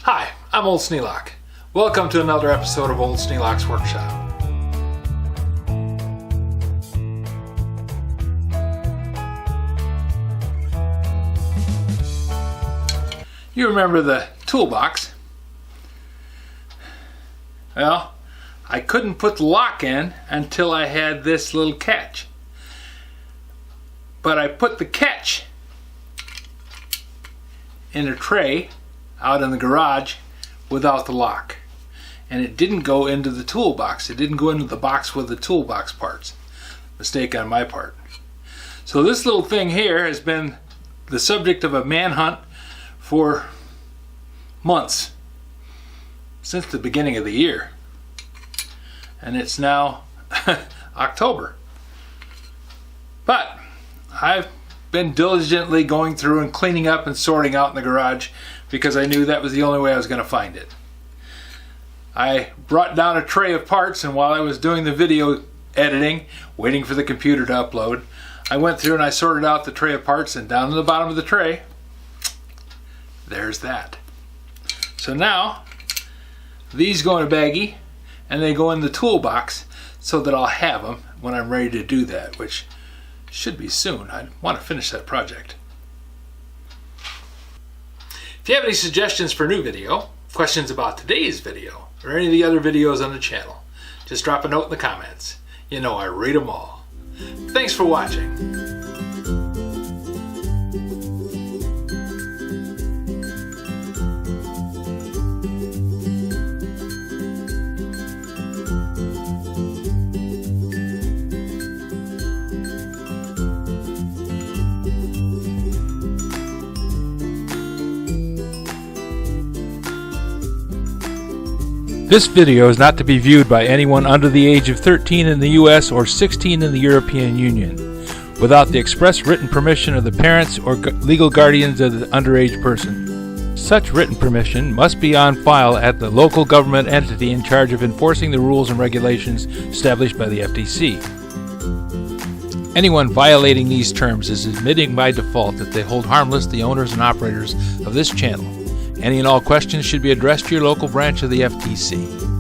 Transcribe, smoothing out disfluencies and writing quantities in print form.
Hi, I'm Old Sneelock. Welcome to another episode of Old Sneelock's Workshop. You remember the Toolbox? Well, I couldn't put the lock in until I had this little catch. But I put the catch in a tray out in the garage without the lock. And it didn't go into the toolbox. It didn't go into the box with the toolbox parts. Mistake on my part. So this little thing here has been the subject of a manhunt for months. Since the beginning of the year. And it's now October. But I've been diligently going through and cleaning up and sorting out in the garage because I knew that was the only way I was going to find it. I brought down a tray of parts, and while I was doing the video editing, waiting for the computer to upload, I went through and I sorted out the tray of parts, and down in the bottom of the tray, there's that. So now, these go in a baggie, and they go in the toolbox so that I'll have them when I'm ready to do that, which should be soon. I want to finish that project. If you have any suggestions for a new video, questions about today's video, or any of the other videos on the channel, just drop a note in the comments. You know I read them all. Thanks for watching. This video is not to be viewed by anyone under the age of 13 in the U.S. or 16 in the European Union, without the express written permission of the parents or legal guardians of the underage person. Such written permission must be on file at the local government entity in charge of enforcing the rules and regulations established by the FTC. Anyone violating these terms is admitting by default that they hold harmless the owners and operators of this channel. Any and all questions should be addressed to your local branch of the FTC.